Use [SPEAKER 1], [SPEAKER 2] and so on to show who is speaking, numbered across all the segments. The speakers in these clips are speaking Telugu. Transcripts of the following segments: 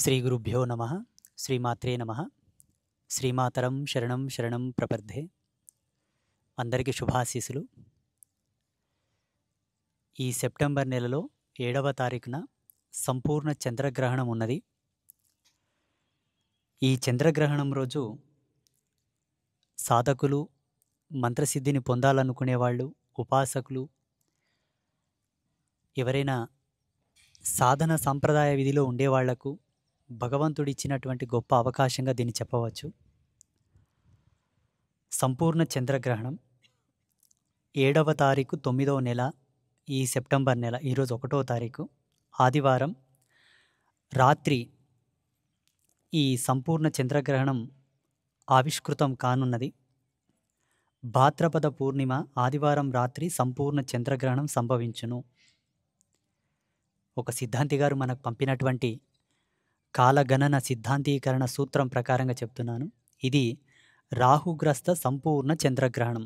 [SPEAKER 1] శ్రీ గురుభ్యో నమ. శ్రీమాత్రే నమ. శ్రీమాతరం శరణం శరణం ప్రపద్ధే. అందరికీ శుభాశీసులు. ఈ సెప్టెంబర్ నెలలో 7వ తారీఖున సంపూర్ణ చంద్రగ్రహణం ఉన్నది. ఈ చంద్రగ్రహణం రోజు సాధకులు, మంత్రసిద్ధిని పొందాలనుకునేవాళ్ళు, ఉపాసకులు, ఎవరైనా సాధన సంప్రదాయ విధిలో ఉండేవాళ్లకు భగవంతుడిచ్చినటువంటి గొప్ప అవకాశంగా దీన్ని చెప్పవచ్చు. సంపూర్ణ చంద్రగ్రహణం 7వ తారీఖు 9వ నెల, ఈ సెప్టెంబర్ నెల, ఈరోజు 1వ తారీఖు ఆదివారం రాత్రి ఈ సంపూర్ణ చంద్రగ్రహణం ఆవిష్కృతం కానున్నది. భాద్రపద పూర్ణిమ ఆదివారం రాత్రి సంపూర్ణ చంద్రగ్రహణం సంభవించును. ఒక సిద్ధాంతి గారు మనకు పంపినటువంటి కాలగణన సిద్ధాంతీకరణ సూత్రం ప్రకారంగా చెప్తున్నాను. ఇది రాహుగ్రస్త సంపూర్ణ చంద్రగ్రహణం.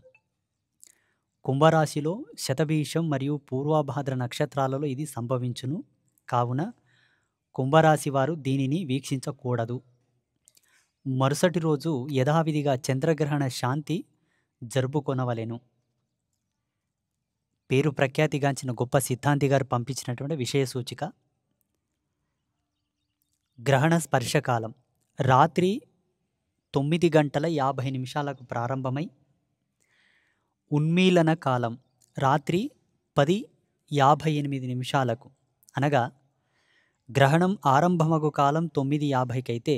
[SPEAKER 1] కుంభరాశిలో శతభీషం మరియు పూర్వభాద్ర నక్షత్రాలలో ఇది సంభవించును. కావున కుంభరాశి వారు దీనిని వీక్షించకూడదు. మరుసటి రోజు యథావిధిగా చంద్రగ్రహణ శాంతి జరుపుకొనవలెను. పేరు ప్రఖ్యాతిగాంచిన గొప్ప సిద్ధాంతి గారు పంపించినటువంటి విషయ సూచిక. గ్రహణ స్పర్శకాలం రాత్రి 9:50 ప్రారంభమై ఉన్మీలన కాలం రాత్రి 10:58 అనగా గ్రహణం ఆరంభమగు కాలం 9:50 అయితే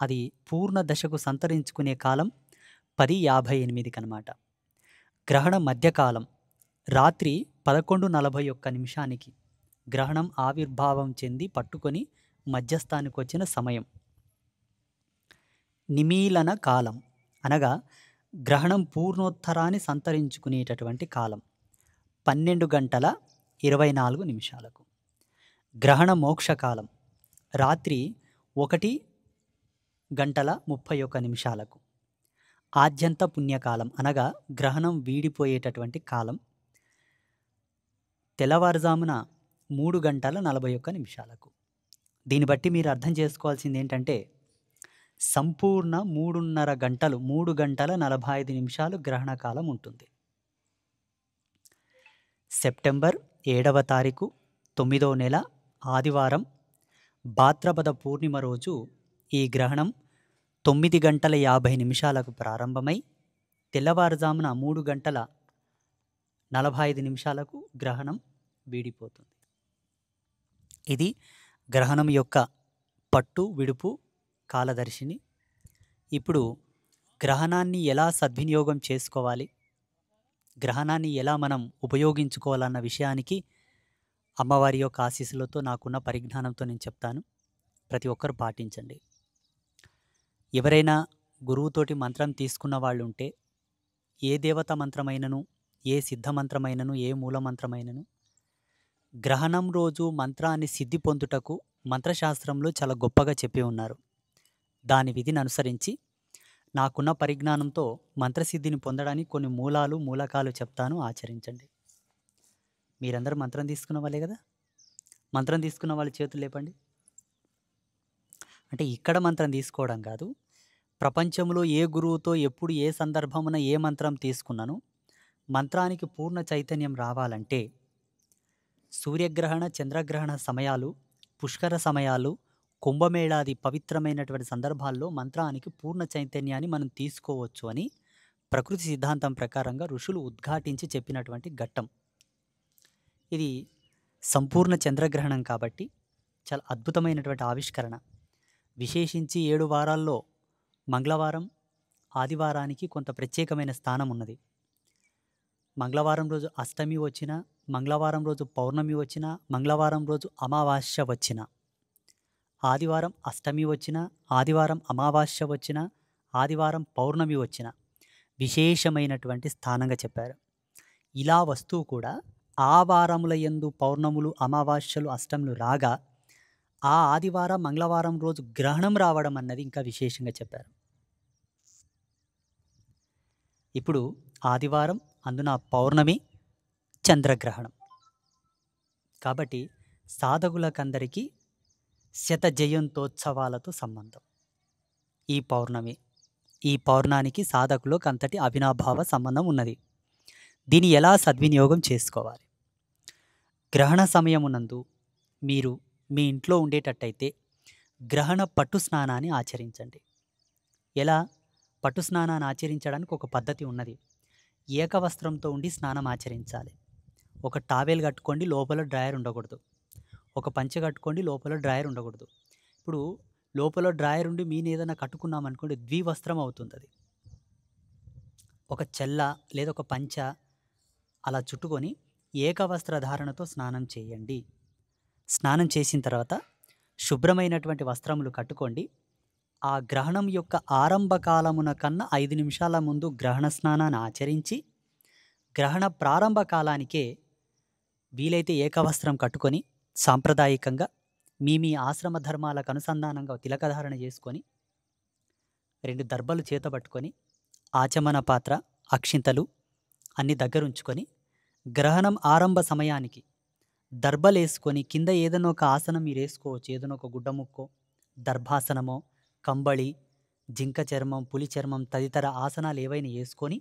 [SPEAKER 1] అది పూర్ణ దశకు సంతరించుకునే కాలం 10:58 అన్నమాట. గ్రహణ మధ్యకాలం రాత్రి 11:41 గ్రహణం ఆవిర్భావం చెంది పట్టుకొని మధ్యస్థానికి వచ్చిన సమయం. నిమీలన కాలం అనగా గ్రహణం పూర్ణోత్తరాన్ని సంతరించుకునేటటువంటి కాలం 12:24. గ్రహణ మోక్షకాలం రాత్రి 1:31. ఆద్యంత పుణ్యకాలం అనగా గ్రహణం వీడిపోయేటటువంటి కాలం తెల్లవారుజామున 3:41. దీన్ని బట్టి మీరు అర్థం చేసుకోవాల్సింది ఏంటంటే సంపూర్ణ 3:30 గంటలు 3:45 గ్రహణ కాలం ఉంటుంది. సెప్టెంబర్ 7వ తారీఖు 9వ నెల ఆదివారం భాద్రపద పూర్ణిమ రోజు ఈ గ్రహణం 9:50 ప్రారంభమై తెల్లవారుజామున 3:45 గ్రహణం వీడిపోతుంది. ఇది గ్రహణం యొక్క పట్టు విడుపు కాలదర్శిని. ఇప్పుడు గ్రహణాన్ని ఎలా సద్వినియోగం చేసుకోవాలి, గ్రహణాన్ని ఎలా మనం ఉపయోగించుకోవాలన్న విషయానికి అమ్మవారి యొక్క ఆశీస్సులతో నాకున్న పరిజ్ఞానంతో నేను చెప్తాను. ప్రతి ఒక్కరు పాటించండి. ఎవరైనా గురువుతోటి మంత్రం తీసుకున్న వాళ్ళు ఉంటే ఏ దేవత మంత్రమైనను, ఏ సిద్ధ మంత్రమైనను, ఏ మూల మంత్రమైనను గ్రహణం రోజు మంత్రాన్ని సిద్ధి పొందుటకు మంత్రశాస్త్రంలో చాలా గొప్పగా చెప్పి ఉన్నారు. దాని విధిని అనుసరించి నాకున్న పరిజ్ఞానంతో మంత్రసిద్ధిని పొందడానికి కొన్ని మూలకాలు చెప్తాను, ఆచరించండి. మీరందరూ మంత్రం తీసుకున్న వాళ్ళే కదా. మంత్రం తీసుకున్న వాళ్ళ చేతులు లేపండి. అంటే ఇక్కడ మంత్రం తీసుకోవడం కాదు, ప్రపంచంలో ఏ గురువుతో ఎప్పుడు ఏ సందర్భమున ఏ మంత్రం తీసుకున్నాను, మంత్రానికి పూర్ణ చైతన్యం రావాలంటే సూర్యగ్రహణ, చంద్రగ్రహణ సమయాలు, పుష్కర సమయాలు, కుంభమేళాది పవిత్రమైనటువంటి సందర్భాల్లో మంత్రానికి పూర్ణ చైతన్యాన్ని మనం తీసుకోవచ్చు అని ప్రకృతి సిద్ధాంతం ప్రకారంగా ఋషులు ఉద్ఘాటించి చెప్పినటువంటి ఘట్టం ఇది. సంపూర్ణ చంద్రగ్రహణం కాబట్టి చాలా అద్భుతమైనటువంటి ఆవిష్కరణ. విశేషించి 7 వారాల్లో మంగళవారం, ఆదివారానికి కొంత ప్రత్యేకమైన స్థానం ఉన్నది. మంగళవారం రోజు అష్టమి వచ్చిన, మంగళవారం రోజు పౌర్ణమి వచ్చిన, మంగళవారం రోజు అమావాస్య వచ్చిన, ఆదివారం అష్టమి వచ్చిన, ఆదివారం అమావాస్య వచ్చిన, ఆదివారం పౌర్ణమి వచ్చిన విశేషమైనటువంటి స్థానంగా చెప్పారు. ఇలా వస్తూ కూడా ఆ వారముల యందు పౌర్ణములు, అమావాస్యలు, అష్టములు రాగా ఆ ఆదివారం, మంగళవారం రోజు గ్రహణం రావడం అన్నది ఇంకా విశేషంగా చెప్పారు. ఇప్పుడు ఆదివారం, అందున పౌర్ణమి, చంద్రగ్రహణం కాబట్టి సాధకులకందరికీ శతజయంతోత్సవాలతో సంబంధం. ఈ పౌర్ణమి, ఈ పౌర్ణానికి సాధకులకు అంతటి అవినాభావ సంబంధం ఉన్నది. దీన్ని ఎలా సద్వినియోగం చేసుకోవాలి? గ్రహణ సమయమునందు మీరు మీ ఇంట్లో ఉండేటట్టయితే గ్రహణ పట్టు స్నానాన్ని ఆచరించండి. ఎలా? పట్టు స్నానాన్ని ఆచరించడానికి ఒక పద్ధతి ఉన్నది. ఏకవస్త్రంతో ఉండి స్నానం ఆచరించాలి. ఒక టావెల్ కట్టుకోండి, లోపల డ్రాయర్ ఉండకూడదు. ఒక పంచె కట్టుకోండి, లోపల డ్రాయర్ ఉండకూడదు. ఇప్పుడు లోపల డ్రాయర్ ఉండి మీన ఏదైనా కట్టుకున్నామనుకోండి, ద్వివస్త్రం అవుతుంది అది. ఒక చెల్ల లేదా ఒక పంచ అలా చుట్టుకొని ఏకవస్త్ర ధారణతో స్నానం చేయండి. స్నానం చేసిన తర్వాత శుభ్రమైనటువంటి వస్త్రములు కట్టుకోండి. ఆ గ్రహణం యొక్క ఆరంభ కాలమున కన్నా 5 నిమిషాల ముందు గ్రహణ స్నానాన్ని ఆచరించి, గ్రహణ ప్రారంభ కాలానికే వీలైతే ఏకవస్త్రం కట్టుకొని సాంప్రదాయకంగా మీ ఆశ్రమ ధర్మాలకు అనుసంధానంగా తిలకధారణ చేసుకొని 2 దర్బలు చేతబట్టుకొని ఆచమన పాత్ర, అక్షింతలు అన్ని దగ్గరుంచుకొని గ్రహణం ఆరంభ సమయానికి దర్బలేసుకొని కింద ఏదైనా ఒక ఆసనం మీరు వేసుకోవచ్చు. ఏదైనా ఒక గుడ్డ ముక్కో, దర్భాసనమో, కంబళి, జింక చర్మం, పులి చర్మం తదితర ఆసనాలు ఏవైనా వేసుకొని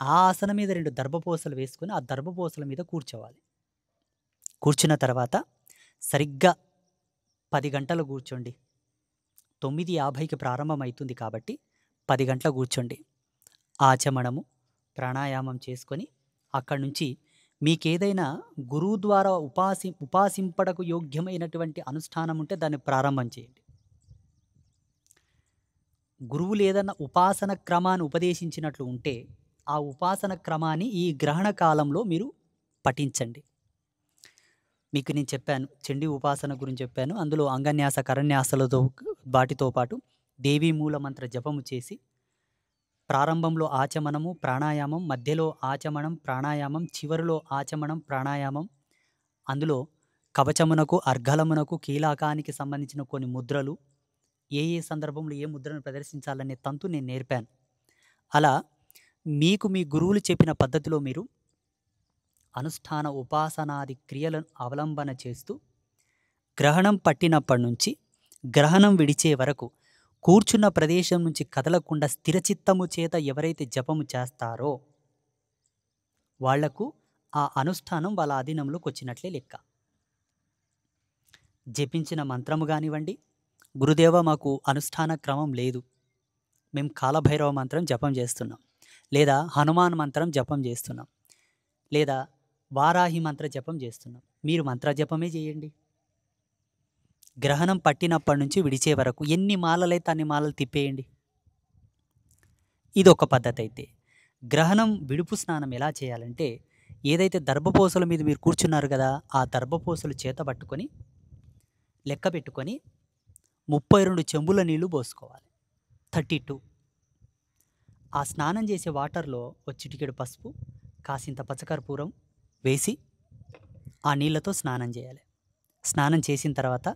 [SPEAKER 1] ఆ ఆసనం మీద 2 దర్భపోసలు వేసుకొని ఆ దర్భపోసల మీద కూర్చోవాలి. కూర్చున్న తర్వాత సరిగ్గా 10 గంటలు కూర్చోండి. 9:50కి ప్రారంభమవుతుంది కాబట్టి 10 గంటలు కూర్చోండి. ఆచమనము, ప్రాణాయామం చేసుకొని అక్కడి నుంచి మీకేదైనా గురువు ద్వారా ఉపాసింపడకు యోగ్యమైనటువంటి అనుష్ఠానం ఉంటే దాన్ని ప్రారంభం చేయండి. గురువులు ఏదన్నా ఉపాసన క్రమాన్ని ఉపదేశించినట్లు ఉంటే ఆ ఉపాసన క్రమాన్ని ఈ గ్రహణ కాలంలో మీరు పఠించండి. మీకు నేను చెప్పాను, చండీ ఉపాసన గురించి చెప్పాను. అందులో అంగన్యాస, కరన్యాసలతో వాటితో పాటు దేవీ మూలమంత్ర జపము చేసి ప్రారంభంలో ఆచమనము, ప్రాణాయామం, మధ్యలో ఆచమనం, ప్రాణాయామం, చివరిలో ఆచమనం, ప్రాణాయామం. అందులో కవచమునకు, అర్ఘలమునకు, కీలకానికి సంబంధించిన కొన్ని ముద్రలు, ఏ సందర్భంలో ఏ ముద్రను ప్రదర్శించాలనే తంతు నేను నేర్పాను. అలా మీకు మీ గురువులు చెప్పిన పద్ధతిలో మీరు అనుష్ఠాన ఉపాసనాది క్రియలను అవలంబన చేస్తూ గ్రహణం పట్టినప్పటి నుంచి గ్రహణం విడిచే వరకు కూర్చున్న ప్రదేశం నుంచి కదలకుండా స్థిరచిత్తము చేత ఎవరైతే జపము చేస్తారో వాళ్లకు ఆ అనుష్ఠానం వాళ్ళ అధీనంలోకి వచ్చినట్లే లెక్క. జపించిన మంత్రము కానివ్వండి, గురుదేవ మాకు అనుష్ఠాన క్రమం లేదు, మేము కాలభైరవ మంత్రం జపం చేస్తున్నాం, లేదా హనుమాన్ మంత్రం జపం చేస్తున్నాం, లేదా వారాహి మంత్ర జపం చేస్తున్నాం, మీరు మంత్ర జపమే చేయండి. గ్రహణం పట్టినప్పటి నుంచి విడిచే వరకు ఎన్ని మాలలైతే అన్ని మాలలు తిప్పేయండి. ఇది ఒక పద్ధతి. అయితే గ్రహణం విడుపు స్నానం ఎలా చేయాలంటే, ఏదైతే దర్భపోసల మీద మీరు కూర్చున్నారు కదా, ఆ దర్భపోసలు చేత పట్టుకొని లెక్క పెట్టుకొని 32 చెంబుల నీళ్లు పోసుకోవాలి. 32. ఆ స్నానం చేసే వాటర్లో ఒక చిటికెడు పసుపు, కాసింత పచ్చకర్పూరం వేసి ఆ నీళ్ళతో స్నానం చేయాలి. స్నానం చేసిన తర్వాత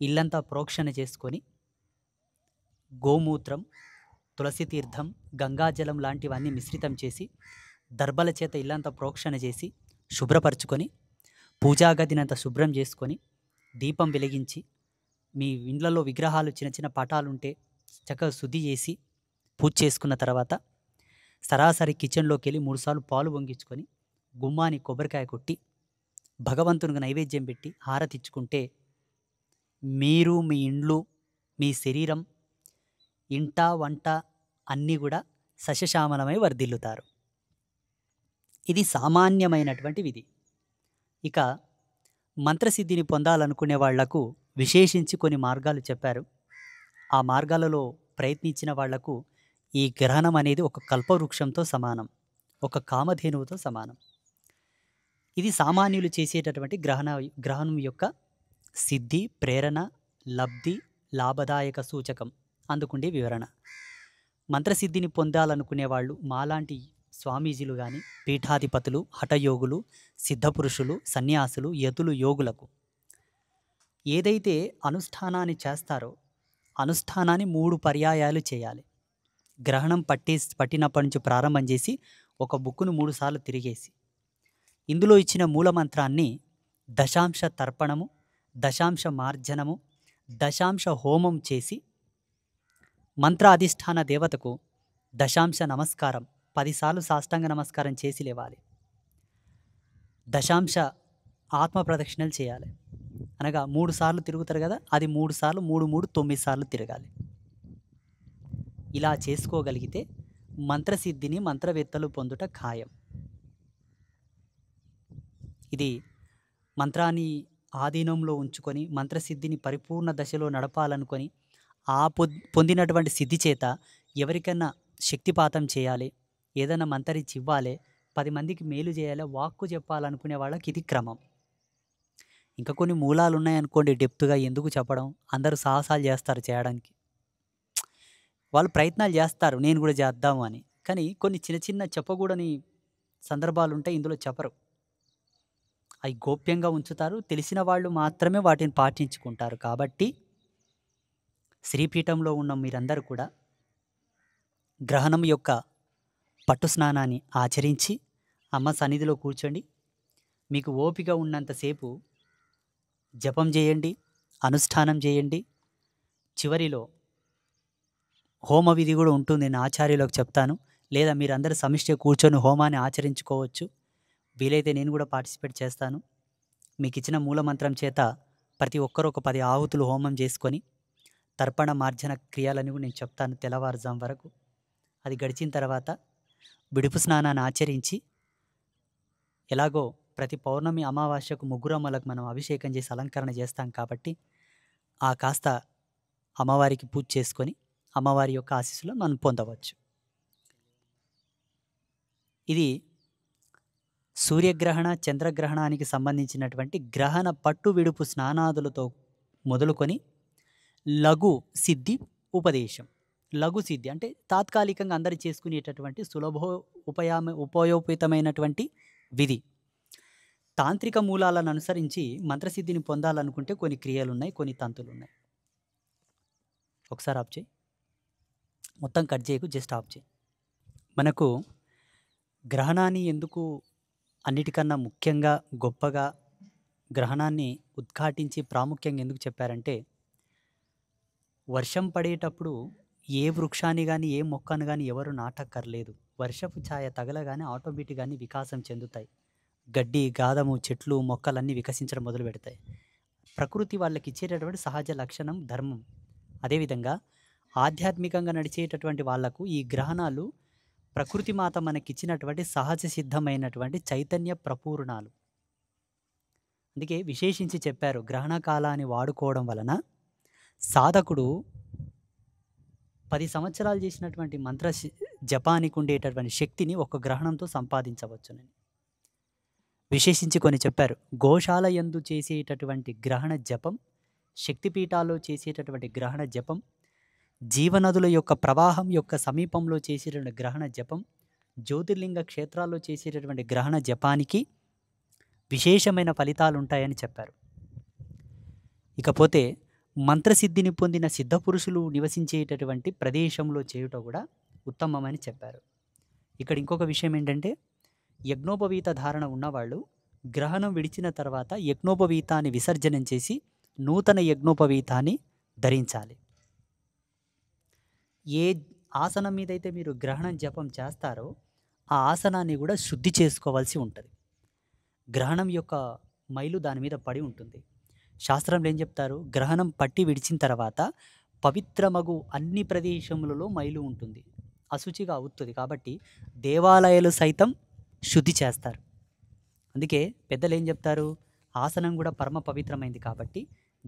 [SPEAKER 1] ఇల్లంతా ప్రోక్షణ చేసుకొని గోమూత్రం, తులసి తీర్థం, గంగాజలం లాంటివన్నీ మిశ్రితం చేసి దర్బల చేత ఇల్లంతా ప్రోక్షణ చేసి శుభ్రపరచుకొని పూజా గదినంతా శుభ్రం చేసుకొని దీపం వెలిగించి మీ ఇండ్లలో విగ్రహాలు చిన్న చిన్న పటాలుంటే చక్కగా శుద్ధి చేసి పూజ చేసుకున్న తర్వాత సరాసరి కిచెన్లోకి వెళ్ళి 3 సార్లు పాలు పొంగించుకొని గుమ్మాని కొబ్బరికాయ కొట్టి భగవంతునికి నైవేద్యం పెట్టి హారతిచ్చుకుంటే మీరు, మీ ఇండ్లు, మీ శరీరం, ఇంట వంట అన్నీ కూడా సస్యశ్యామలమై వర్ధిల్లుతారు. ఇది సామాన్యమైనటువంటి విధి. ఇక మంత్రసిద్ధిని పొందాలనుకునే వాళ్లకు విశేషించి కొన్ని మార్గాలు చెప్పారు. ఆ మార్గాలలో ప్రయత్నించిన వాళ్లకు ఈ గ్రహణం అనేది ఒక కల్పవృక్షంతో సమానం, ఒక కామధేనువుతో సమానం. ఇది సామాన్యులు చేసేటటువంటి గ్రహణం యొక్క సిద్ధి, ప్రేరణ, లబ్ధి, లాభదాయక సూచకం అందుకుండే వివరణ. మంత్రసిద్ధిని పొందాలనుకునే వాళ్ళు మాలాంటి స్వామీజీలు కానీ, పీఠాధిపతులు, హఠయోగులు, సిద్ధపురుషులు, సన్యాసులు, యతులు, యోగులకు ఏదైతే అనుష్ఠానాన్ని చేస్తారో అనుష్ఠానాన్ని 3 పర్యాయాలు చేయాలి. గ్రహణం పట్టినప్పటి నుంచి ప్రారంభం చేసి ఒక బుక్కును 3 సార్లు తిరిగేసి ఇందులో ఇచ్చిన మూలమంత్రాన్ని దశాంశ తర్పణము, దశాంశ మార్జనము, దశాంశ హోమం చేసి మంత్ర అధిష్టాన దేవతకు దశాంశ నమస్కారం 10 సార్లు సాష్టాంగ నమస్కారం చేసి లేవాలి. దశాంశ ఆత్మ ప్రదక్షిణలు చేయాలి. అనగా 3 సార్లు తిరుగుతారు కదా, అది 3 సార్లు 3, 3 9 సార్లు తిరగాలి. ఇలా చేసుకోగలిగితే మంత్రసిద్ధిని మంత్రవేత్తలు పొందుట ఖాయం. ఇది మంత్రాన్ని ఆధీనంలో ఉంచుకొని మంత్రసిద్ధిని పరిపూర్ణ దశలో నడపాలనుకొని ఆ పొందినటువంటి సిద్ధి చేత ఎవరికైనా శక్తిపాతం చేయాలి, ఏదైనా మంత్రించి ఇవ్వాలి, 10 మందికి మేలు చేయాలి, వాక్కు చెప్పాలనుకునే వాళ్ళకి ఇది క్రమం. ఇంకా కొన్ని మూలాలు ఉన్నాయనుకోండి, డెప్త్గా ఎందుకు చెప్పడం, అందరూ సాహసాలు చేస్తారు చేయడానికి, వాళ్ళు ప్రయత్నాలు చేస్తారు నేను కూడా చేద్దాము అని, కానీ కొన్ని చిన్న చిన్న చెప్పకూడని సందర్భాలు ఉంటాయి, ఇందులో చెప్పరు, అవి గోప్యంగా ఉంచుతారు, తెలిసిన వాళ్ళు మాత్రమే వాటిని పాటించుకుంటారు. కాబట్టి శ్రీపీఠంలో ఉన్న మీరందరూ కూడా గ్రహణం యొక్క పట్టు స్నానాన్ని ఆచరించి అమ్మ సన్నిధిలో కూర్చోండి. మీకు ఓపిక ఉన్నంతసేపు జపం చేయండి, అనుష్ఠానం చేయండి. చివరిలో హోమ విధి కూడా ఉంటుంది, నేను ఆచార్యులకు చెప్తాను, లేదా మీరందరూ సమిష్టి కూర్చొని హోమాన్ని ఆచరించుకోవచ్చు. వీలైతే నేను కూడా పార్టిసిపేట్ చేస్తాను. మీకు ఇచ్చిన మూలమంత్రం చేత ప్రతి ఒక్కరు ఒక 10 ఆహుతులు హోమం చేసుకొని తర్పణ మార్జన క్రియలని కూడా నేను చెప్తాను తెల్లవారుజాము వరకు. అది గడిచిన తర్వాత విడుపు స్నానాన్ని ఆచరించి, ఎలాగో ప్రతి పౌర్ణమి అమావాస్యకు ముగ్గురమ్మలకు మనం అభిషేకం చేసి అలంకరణ చేస్తాం కాబట్టి ఆ కాస్త అమ్మవారికి పూజ చేసుకొని అమ్మవారి యొక్క ఆశీస్సులు మనం పొందవచ్చు. ఇది సూర్యగ్రహణ చంద్రగ్రహణానికి సంబంధించినటువంటి గ్రహణ పట్టు విడుపు స్నానాదులతో మొదలుకొని లఘు సిద్ధి ఉపదేశం. లఘు సిద్ధి అంటే తాత్కాలికంగా అందరు చేసుకునేటటువంటి ఉపయోగితమైనటువంటి విధి. తాంత్రిక మూలాలను అనుసరించి మంత్రసిద్ధిని పొందాలనుకుంటే కొన్ని క్రియలు ఉన్నాయి, కొన్ని తంతులు ఉన్నాయి. ఒకసారి ఆఫ్ చేయి, మొత్తం కట్ చేయకు, జస్ట్ ఆఫ్ చేయి. మనకు గ్రహణాన్ని ఎందుకు అన్నిటికన్నా ముఖ్యంగా గొప్పగా గ్రహణాన్ని ఉద్ఘాటించి ప్రాముఖ్యంగా ఎందుకు చెప్పారంటే, వర్షం పడేటప్పుడు ఏ వృక్షాన్ని కానీ ఏ మొక్కను కానీ ఎవరు నాటక్కర్లేదు, వర్షపు ఛాయ తగలగానే ఆటోమేటిక్గానే వికాసం చెందుతాయి. గడ్డి గాదము చెట్లు మొక్కలన్నీ వికసించడం మొదలు పెడతాయి. ప్రకృతి వాళ్ళకి ఇచ్చేటటువంటి సహజ లక్షణం, ధర్మం. అదేవిధంగా ఆధ్యాత్మికంగా నడిచేటటువంటి వాళ్లకు ఈ గ్రహణాలు ప్రకృతి మాత మనకిచ్చినటువంటి సహజ సిద్ధమైనటువంటి చైతన్య ప్రపూర్ణాలు. అందుకే విశేషించి చెప్పారు, గ్రహణ కాలాన్ని వాడుకోవడం వలన సాధకుడు 10 సంవత్సరాలు చేసినటువంటి మంత్ర జపానికి ఉండేటటువంటి శక్తిని ఒక గ్రహణంతో సంపాదించవచ్చునని విశేషించి కొన్ని చెప్పారు. గోశాల యందు చేసేటటువంటి గ్రహణ జపం, శక్తిపీఠాల్లో చేసేటటువంటి గ్రహణ జపం, జీవనదుల యొక్క ప్రవాహం యొక్క సమీపంలో చేసేటటువంటి గ్రహణ జపం, జ్యోతిర్లింగ క్షేత్రాల్లో చేసేటటువంటి గ్రహణ జపానికి విశేషమైన ఫలితాలు ఉంటాయని చెప్పారు. ఇకపోతే మంత్రసిద్ధిని పొందిన సిద్ధపురుషులు నివసించేటటువంటి ప్రదేశంలో చేయుట కూడా ఉత్తమమని చెప్పారు. ఇక్కడ ఇంకొక విషయం ఏంటంటే, యజ్ఞోపవీత ధారణ ఉన్నవాళ్ళు గ్రహణం విడిచిన తర్వాత యజ్ఞోపవీతాన్ని విసర్జనం చేసి నూతన యజ్ఞోపవీతాన్ని ధరించాలి. ఏ ఆసనం మీద అయితే మీరు గ్రహణం జపం చేస్తారో ఆ ఆసనాన్ని కూడా శుద్ధి చేసుకోవాల్సి ఉంటుంది. గ్రహణం యొక్క మైలు దాని మీద పడి ఉంటుంది. శాస్త్రంలో ఏం చెప్తారు, గ్రహణం పట్టి విడిచిన తర్వాత పవిత్రమగు అన్ని ప్రదేశములలో మైలు ఉంటుంది, అశుచిగా అవుతుంది. కాబట్టి దేవాలయాలు సైతం శుద్ధి చేస్తారు. అందుకే పెద్దలు ఏం చెప్తారు, ఆసనం కూడా పరమ పవిత్రమైంది కాబట్టి,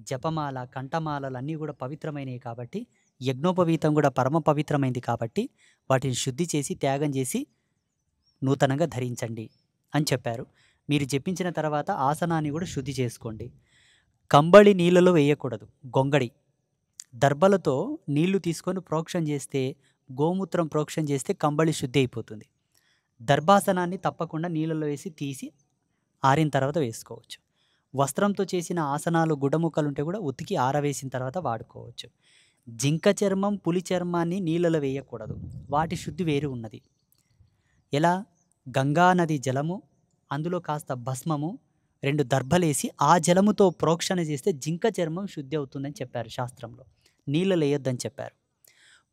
[SPEAKER 1] జపమాల కంఠమాలలు అన్నీ కూడా పవిత్రమైనవి కాబట్టి, యజ్ఞోపవీతం కూడా పరమ పవిత్రమైంది కాబట్టి వాటిని శుద్ధి చేసి త్యాగం చేసి నూతనంగా ధరించండి అని చెప్పారు. మీరు జపించిన తర్వాత ఆసనాన్ని కూడా శుద్ధి చేసుకోండి. కంబళి నీళ్ళలో వేయకూడదు, గొంగడి దర్భలతో నీళ్లు తీసుకొని ప్రోక్షణ చేస్తే, గోమూత్రం ప్రోక్షణ చేస్తే కంబళి శుద్ధి అయిపోతుంది. దర్భాసనాన్ని తప్పకుండా నీళ్ళలో వేసి తీసి ఆరిన తర్వాత వేసుకోవచ్చు. వస్త్రంతో చేసిన ఆసనాలు గుడ్డముక్కలుంటే కూడా ఉతికి ఆరవేసిన తర్వాత వాడుకోవచ్చు. జింక చర్మం పులి చర్మాన్ని నీళ్ళలో వేయకూడదు, వాటి శుద్ధి వేరు ఉన్నది. ఎలా, గంగా నది జలము, అందులో కాస్త భస్మము, 2 దర్భలేసి ఆ జలముతో ప్రోక్షణ చేస్తే జింక చర్మం శుద్ధి అవుతుందని చెప్పారు శాస్త్రంలో. నీళ్ళలో వేయొద్దని చెప్పారు.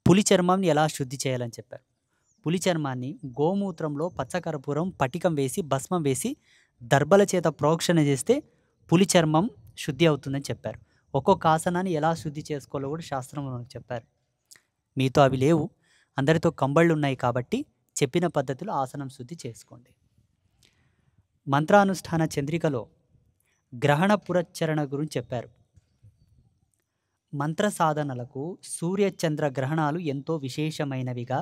[SPEAKER 1] పులి చర్మంని ఎలా శుద్ధి చేయాలని చెప్పారు. పులి చర్మాన్ని గోమూత్రంలో పచ్చకర్పూరం, పటికం వేసి, భస్మం వేసి దర్భల చేత ప్రోక్షణ చేస్తే పులి చర్మం శుద్ధి అవుతుందని చెప్పారు. ఒక్కొక్క ఆసనాన్ని ఎలా శుద్ధి చేసుకోవాలో కూడా శాస్త్రంలో మనకు చెప్పారు. మీతో అవి లేవు, అందరితో కంబళ్ళు ఉన్నాయి కాబట్టి చెప్పిన పద్ధతిలో ఆసనం శుద్ధి చేసుకోండి. మంత్రానుష్ఠాన చంద్రికలో గ్రహణ పురచ్చరణ గురించి చెప్పారు. మంత్ర సాధనలకు సూర్యచంద్ర గ్రహణాలు ఎంతో విశేషమైనవిగా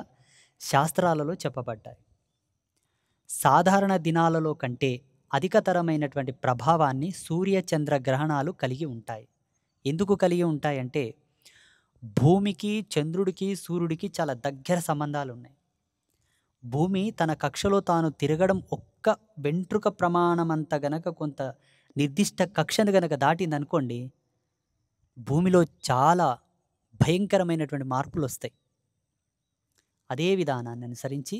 [SPEAKER 1] శాస్త్రాలలో చెప్పబడ్డాయి. సాధారణ దినాలలో కంటే అధికతరమైనటువంటి ప్రభావాన్ని సూర్యచంద్ర గ్రహణాలు కలిగి ఉంటాయి. ఎందుకు కలిగి ఉంటాయంటే భూమికి, చంద్రుడికి, సూర్యుడికి చాలా దగ్గర సంబంధాలు ఉన్నాయి. భూమి తన కక్షలో తాను తిరగడం ఒక్క వెంట్రుక ప్రమాణమంత గనక కొంత నిర్దిష్ట కక్షను గనక దాటిందనుకోండి, భూమిలో చాలా భయంకరమైనటువంటి మార్పులు వస్తాయి. అదే విధానాన్ని అనుసరించి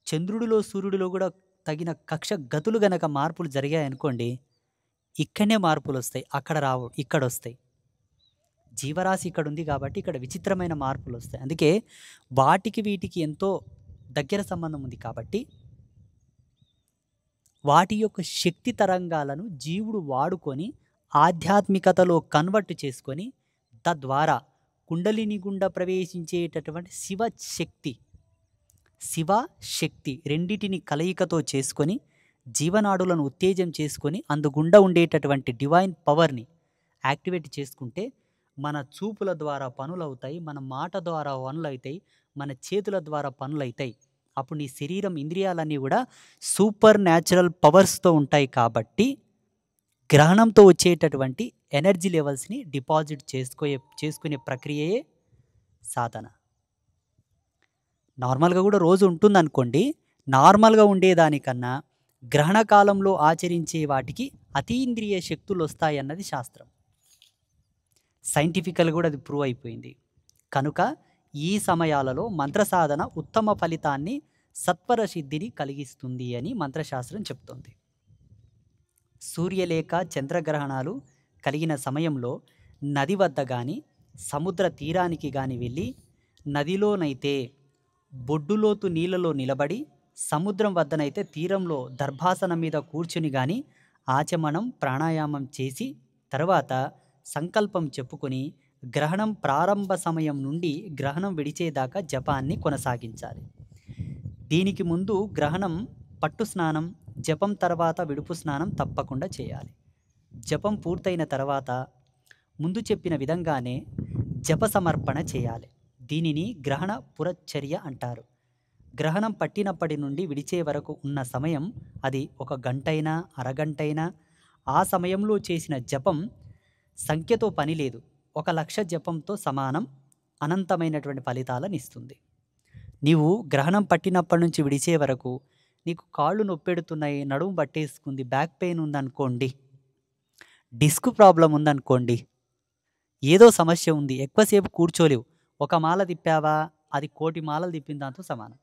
[SPEAKER 1] చంద్రుడిలో, సూర్యుడిలో కూడా తగిన కక్ష గతులు గనక మార్పులు జరిగాయనుకోండి, ఇక్కడనే మార్పులు వస్తాయి, అక్కడ రావు, ఇక్కడ వస్తాయి. జీవరాశి ఇక్కడ ఉంది కాబట్టి ఇక్కడ విచిత్రమైన మార్పులు వస్తాయి. అందుకే వాటికి వీటికి ఎంతో దగ్గర సంబంధం ఉంది కాబట్టి వాటి యొక్క శక్తి తరంగాలను జీవుడు వాడుకొని ఆధ్యాత్మికతలో కన్వర్ట్ చేసుకొని తద్వారా కుండలిని గుండా ప్రవేశించేటటువంటి శివశక్తి రెండిటిని కలయికతో చేసుకొని జీవనాడులను ఉత్తేజం చేసుకొని అందుగుండా ఉండేటటువంటి డివైన్ పవర్ని యాక్టివేట్ చేసుకుంటే మన చూపుల ద్వారా పనులు అవుతాయి, మన మాట ద్వారా పనులు అవుతాయి, మన చేతుల ద్వారా పనులు అవుతాయి. అప్పుడు నీ శరీరం, ఇంద్రియాలన్నీ కూడా సూపర్ న్యాచురల్ పవర్స్తో ఉంటాయి. కాబట్టి గ్రహణంతో వచ్చేటటువంటి ఎనర్జీ లెవెల్స్ని డిపాజిట్ చేసుకునే ప్రక్రియయే సాధన. నార్మల్గా కూడా రోజు ఉంటుందనుకోండి, నార్మల్గా ఉండేదానికన్నా గ్రహణ కాలంలో ఆచరించే వాటికి అతీంద్రియ శక్తులు వస్తాయన్నది శాస్త్రం. సైంటిఫికల్ కూడా అది ప్రూవ్ అయిపోయింది. కనుక ఈ సమయాలలో మంత్ర సాధన ఉత్తమ ఫలితాన్ని, సత్వర సిద్ధిని కలిగిస్తుంది అని మంత్రశాస్త్రం చెప్తోంది. సూర్యలేఖ చంద్రగ్రహణాలు కలిగిన సమయంలో నది వద్ద కానీ, సముద్ర తీరానికి కానీ వెళ్ళి, నదిలోనైతే బొడ్డులోతు నీళ్ళలో నిలబడి, సముద్రం వద్దనైతే తీరంలో దర్భాసనం మీద కూర్చుని కానీ ఆచమనం, ప్రాణాయామం చేసి తర్వాత సంకల్పం చెప్పుకొని గ్రహణం ప్రారంభ సమయం నుండి గ్రహణం విడిచేదాకా జపాన్ని కొనసాగించాలి. దీనికి ముందు గ్రహణం పట్టు స్నానం, జపం తర్వాత విడుపు స్నానం తప్పకుండా చేయాలి. జపం పూర్తయిన తర్వాత ముందు చెప్పిన విధంగానే జప సమర్పణ చేయాలి. దీనిని గ్రహణ పురచర్య అంటారు. గ్రహణం పట్టినప్పటి నుండి విడిచే వరకు ఉన్న సమయం అది 1 గంటైనా, అరగంటైనా ఆ సమయంలో చేసిన జపం సంఖ్యతో పని లేదు. 1,00,000 జపంతో సమానం, అనంతమైనటువంటి ఫలితాలను ఇస్తుంది. నీవు గ్రహణం పట్టినప్పటి నుంచి విడిచే వరకు నీకు కాళ్ళు నొప్పెడుతున్నాయి, నడుము పట్టేసుకుంది, బ్యాక్ పెయిన్ ఉందనుకోండి, డిస్క్ ప్రాబ్లం ఉందనుకోండి, ఏదో సమస్య ఉంది, ఎక్కువసేపు కూర్చోలేవు, 1 మాల తిప్పావా అది 1,000,000 మాలలు తిప్పిన దాంతో సమానం.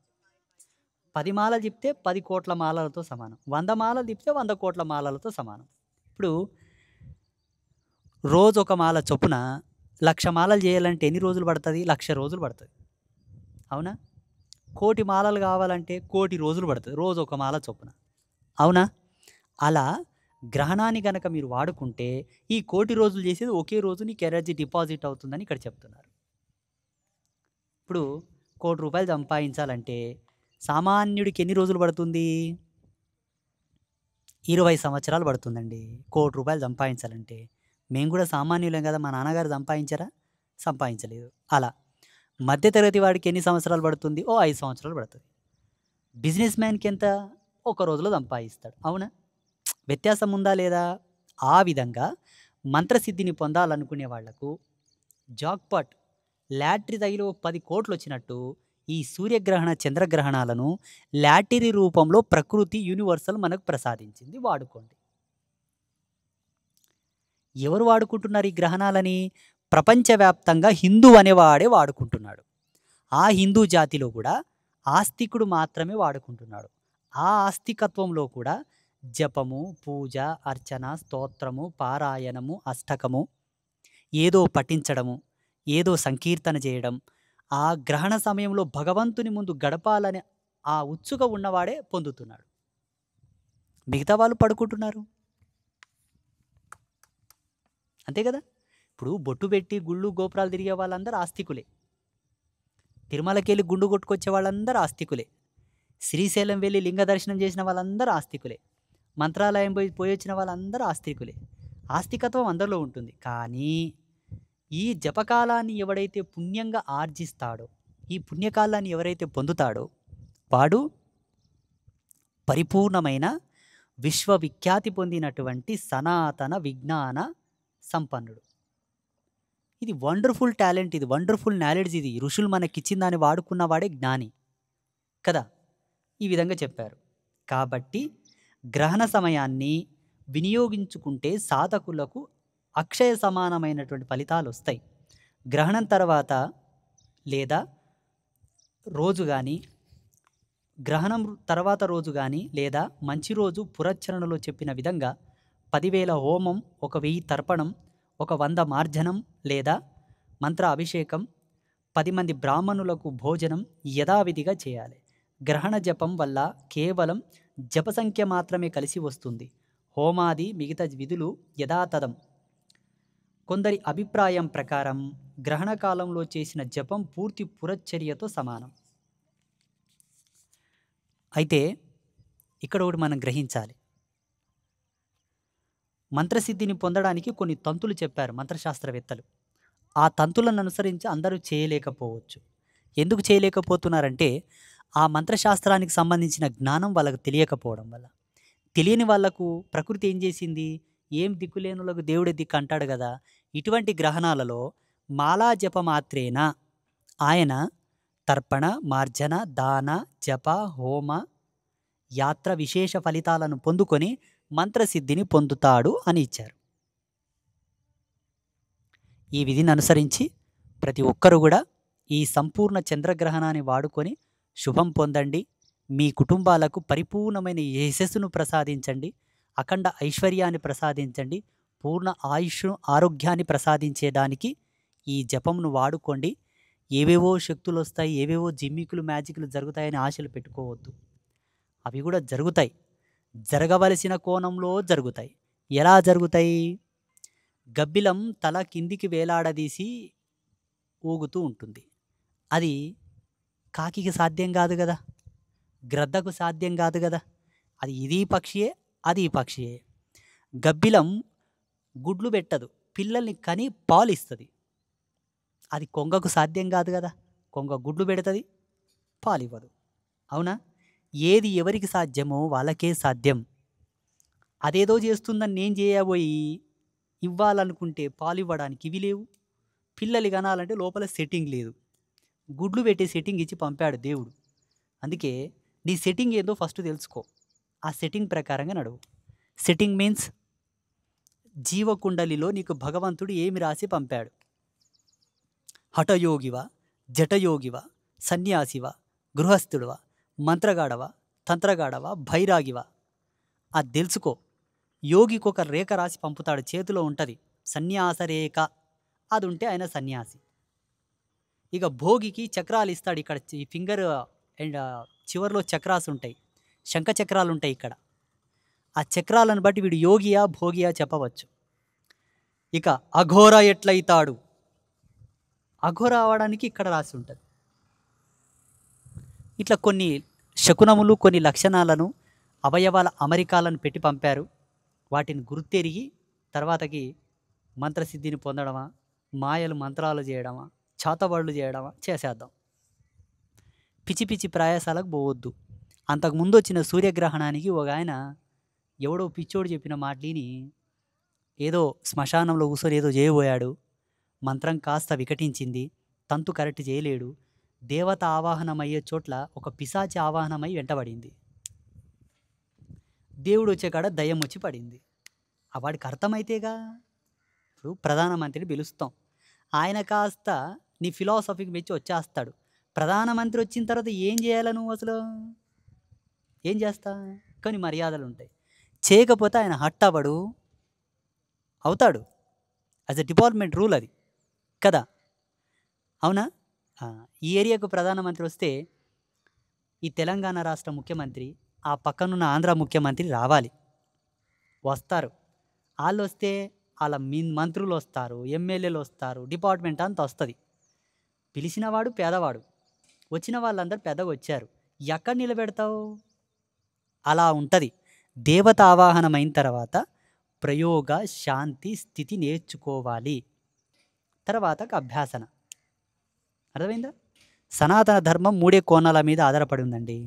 [SPEAKER 1] 10 మాలలు తిప్పితే 10 కోట్ల మాలలతో సమానం. 100 మాలలు తిప్పితే 100 కోట్ల మాలలతో సమానం. ఇప్పుడు రోజు 1 మాల చొప్పున 1,00,000 మాలలు చేయాలంటే ఎన్ని రోజులు పడుతుంది? 1,00,000 రోజులు పడుతుంది. అవునా? 1,000,000 మాలలు కావాలంటే 1,000,000 రోజులు పడుతుంది, రోజు 1 మాల చొప్పున. అవునా? అలా గ్రహణాన్ని గనక మీరు వాడుకుంటే ఈ 1,000,000 రోజులు చేసేది ఒకే రోజు నీకు ఎనర్జీ డిపాజిట్ అవుతుందని ఇక్కడ చెప్తున్నారు. ఇప్పుడు 1,00,000 రూపాయలు సంపాదించాలంటే సామాన్యుడికి ఎన్ని రోజులు పడుతుంది? 20 సంవత్సరాలు పడుతుందండి 1,00,000 రూపాయలు సంపాదించాలంటే. మేము కూడా సామాన్యులేం కదా, మా నాన్నగారు సంపాదించారా? సంపాదించలేదు. అలా మధ్యతరగతి వాడికి ఎన్ని సంవత్సరాలు పడుతుంది? 5 సంవత్సరాలు పడుతుంది. బిజినెస్ మ్యాన్కి ఎంత? 1 రోజులో సంపాదిస్తాడు. అవునా? వ్యత్యాసం ఉందా లేదా? ఆ విధంగా మంత్రసిద్ధిని పొందాలనుకునే వాళ్లకు జాక్పాట్ లాటరీ తగిలి 10 కోట్లు వచ్చినట్టు ఈ సూర్యగ్రహణ చంద్రగ్రహణాలను లాటరీ రూపంలో ప్రకృతి యూనివర్సల్ మనకు ప్రసాదించింది. వాడుకోండి. ఎవరు వాడుకుంటున్నారు ఈ గ్రహణాలని? ప్రపంచవ్యాప్తంగా హిందూ అనేవాడే వాడుకుంటున్నాడు. ఆ హిందూ జాతిలో కూడా ఆస్తికుడు మాత్రమే వాడుకుంటున్నాడు. ఆ ఆస్తికత్వంలో కూడా జపము, పూజ, అర్చన, స్తోత్రము, పారాయణము, అష్టకము, ఏదో పఠించడము, ఏదో సంకీర్తన చేయడం, ఆ గ్రహణ సమయంలో భగవంతుని ముందు గడపాలని ఆ ఉత్సుక ఉన్నవాడే పొందుతున్నాడు. మిగతా వాళ్ళు పడుకుంటున్నారు. అంతే కదా! ఇప్పుడు బొట్టు పెట్టి గుళ్ళు, గోపురాలు తిరిగే వాళ్ళందరూ ఆస్తికులే. తిరుమలకెళ్ళి గుండు కొట్టుకొచ్చే వాళ్ళందరూ ఆస్తికులే. శ్రీశైలం వెళ్ళి లింగ దర్శనం చేసిన వాళ్ళందరూ ఆస్తికులే. మంత్రాలయం పోయొచ్చిన వాళ్ళందరూ ఆస్తికులే. ఆస్తికత్వం అందరిలో ఉంటుంది. కానీ ఈ జపకాలాన్ని ఎవడైతే పుణ్యంగా ఆర్జిస్తాడో, ఈ పుణ్యకాలాన్ని ఎవరైతే పొందుతాడో వాడు పరిపూర్ణమైన విశ్వవిఖ్యాతి పొందినటువంటి సనాతన విజ్ఞాన సంపన్నుడు. ఇది వండర్ఫుల్ టాలెంట్, ఇది వండర్ఫుల్ నాలెడ్జ్. ఇది ఋషులు మనకిచ్చిన దాన్ని వాడుకున్నవాడే జ్ఞాని కదా. ఈ విధంగా చెప్పారు. కాబట్టి గ్రహణ సమయాన్ని వినియోగించుకుంటే సాధకులకు అక్షయ సమానమైనటువంటి ఫలితాలు వస్తాయి. గ్రహణం తర్వాత లేదా రోజు కానీ, గ్రహణం తర్వాత రోజు కానీ లేదా మంచి రోజు పురచ్చరణలో చెప్పిన విధంగా 10,000 హోమం, 1,000 తర్పణం, 100 మార్జనం లేదా మంత్ర అభిషేకం, 10 మంది బ్రాహ్మణులకు భోజనం యథావిధిగా చేయాలి. గ్రహణ జపం వల్ల కేవలం జప సంఖ్య మాత్రమే కలిసి వస్తుంది. హోమాది మిగతా విధులు యథాతథం. కొందరి అభిప్రాయం ప్రకారం గ్రహణ కాలంలో చేసిన జపం పూర్తి పురచర్యతో సమానం. అయితే ఇక్కడ ఒకటి మనం గ్రహించాలి. మంత్రసిద్ధిని పొందడానికి కొన్ని తంతులు చెప్పారు మంత్రశాస్త్రవేత్తలు. ఆ తంతులను అనుసరించి అందరూ చేయలేకపోవచ్చు. ఎందుకు చేయలేకపోతున్నారంటే ఆ మంత్రశాస్త్రానికి సంబంధించిన జ్ఞానం వాళ్ళకు తెలియకపోవడం వల్ల. తెలియని వాళ్లకు ప్రకృతి ఏం చేసింది, ఏం దిక్కులేనులకు దేవుడే దిక్కు అంటాడు కదా. ఇటువంటి గ్రహణాలలో మాలా జప మాత్రేనా ఆయన తర్పణ, మార్జన, దాన, జప, హోమ, యాత్ర విశేష ఫలితాలను పొందుకొని మంత్రసిద్ధిని పొందుతాడు అని ఇచ్చారు. ఈ విధిని అనుసరించి ప్రతి ఒక్కరు కూడా ఈ సంపూర్ణ చంద్రగ్రహణాన్ని వాడుకొని శుభం పొందండి. మీ కుటుంబాలకు పరిపూర్ణమైన యశస్సును ప్రసాదించండి, అఖండ ఐశ్వర్యాన్ని ప్రసాదించండి, పూర్ణ ఆయుష్ ఆరోగ్యాన్ని ప్రసాదించేదానికి ఈ జపంను వాడుకోండి. ఏవేవో శక్తులు వస్తాయి, ఏవేవో జిమ్మికులు మ్యాజిక్లు జరుగుతాయని ఆశలు పెట్టుకోవద్దు. అవి కూడా జరుగుతాయి, జరగవలసిన కోణంలో జరుగుతాయి. ఎలా జరుగుతాయి? గబ్బిలం తల కిందికి వేలాడదీసి ఊగుతూ ఉంటుంది. అది కాకికి సాధ్యం కాదు కదా, గ్రద్దకు సాధ్యం కాదు కదా. అది ఇది పక్షియే, అది పక్షియే. గబ్బిలం గుడ్లు పెట్టదు, పిల్లల్ని కని పాలు ఇస్తుంది. అది కొంగకు సాధ్యం కాదు కదా. కొంగ గుడ్లు పెడుతుంది, పాలు ఇవ్వదు. అవునా? ఏది ఎవరికి సాధ్యమో వాళ్ళకే సాధ్యం. అదేదో చేస్తుందని నేను చేయబోయి ఇవ్వాలనుకుంటే పాలు ఇవ్వడానికి ఇవి లేవు. పిల్లలు కనాలంటే లోపల సెట్టింగ్ లేదు. గుడ్లు పెట్టే సెట్టింగ్ ఇచ్చి పంపాడు దేవుడు. అందుకే నీ సెట్టింగ్ ఏదో ఫస్ట్ తెలుసుకో, ఆ సెట్టింగ్ ప్రకారంగా నడువు. సెట్టింగ్ మీన్స్ జీవకుండలిలో నీకు భగవంతుడు ఏమి రాసి పంపాడు. హఠయోగివా, జటయోగివా, సన్యాసివా, గృహస్థుడివా, మంత్రగాడవా, తంత్రగాడవా, భైరాగివా, అది తెలుసుకో. యోగికి ఒక రేఖ రాసి పంపుతాడు, చేతిలో ఉంటుంది సన్యాస రేఖ. అది ఉంటే ఆయన సన్యాసి. ఇక భోగికి చక్రాలు ఇస్తాడు. ఇక్కడ ఈ ఫింగర్ అండ్ చివరిలో చక్రాలు ఉంటాయి, శంఖ చక్రాలు ఉంటాయి ఇక్కడ. ఆ చక్రాలను బట్టి వీడు యోగియా భోగియా చెప్పవచ్చు. ఇక అఘోర ఎట్లయితాడు, అఘోర అవడానికి ఇక్కడ రాసి ఉంటుంది. ఇట్లా కొన్ని శకునములు, కొన్ని లక్షణాలను, అవయవాల అమరికాలను పెట్టి పంపారు. వాటిని గుర్తెరిగి తర్వాతకి మంత్రసిద్ధిని పొందడమా, మాయలు మంత్రాలు చేయడమా, చాతబడులు చేయడమా చేసేద్దాం. పిచ్చి పిచ్చి ప్రయాసాలకు పోవద్దు. అంతకుముందు వచ్చిన సూర్యగ్రహణానికి ఒక ఆయన ఎవడో పిచ్చోడు చెప్పిన మాటలిని ఏదో శ్మశానంలో కూర్చొని ఏదో చేయబోయాడు. మంత్రం కాస్త వికటించింది, తంతు కరెక్ట్ చేయలేడు. దేవత ఆవాహనమయ్యే చోట్ల ఒక పిశాచి ఆవాహనమై వెంటబడింది. దేవుడు వచ్చే కాడ దయ్యం వచ్చి పడింది. వాడికి అర్థమైతేగా. ఇప్పుడు ప్రధానమంత్రిని పిలుస్తాం, ఆయన కాస్త నీ ఫిలాసఫీకి మెచ్చి వచ్చేస్తాడు. ప్రధానమంత్రి వచ్చిన తర్వాత ఏం చేయాలి నువ్వు? అసలు ఏం చేస్తా? కొన్ని మర్యాదలు ఉంటాయి. చేయకపోతే ఆయన హట్ అవ్వడు, అవుతాడు. యాజ్ ఎ డిపార్ట్మెంట్ రూల్ అది కదా, అవునా? ఆ, ఈ ఏరియాకు ప్రధానమంత్రి వస్తే ఈ తెలంగాణ రాష్ట్ర ముఖ్యమంత్రి, ఆ పక్కనున్న ఆంధ్ర ముఖ్యమంత్రి రావాలి, వస్తారు. వాళ్ళు వస్తే వాళ్ళ మంత్రులు వస్తారు, ఎమ్మెల్యేలు వస్తారు, డిపార్ట్మెంట్ అంతా వస్తుంది. పిలిచినవాడు పేదవాడు, వచ్చిన వాళ్ళందరూ పెద్దగా వచ్చారు, ఎక్కడ నిలబెడతావు? అలా ఉంటుంది. దేవత ఆవాహనమైన తర్వాత ప్రయోగ శాంతి స్థితి నేర్చుకోవాలి, తర్వాతకు అభ్యాసన. అర్థమైందా? సనాతన ధర్మం 3 కోణాల మీద ఆధారపడి ఉందండి.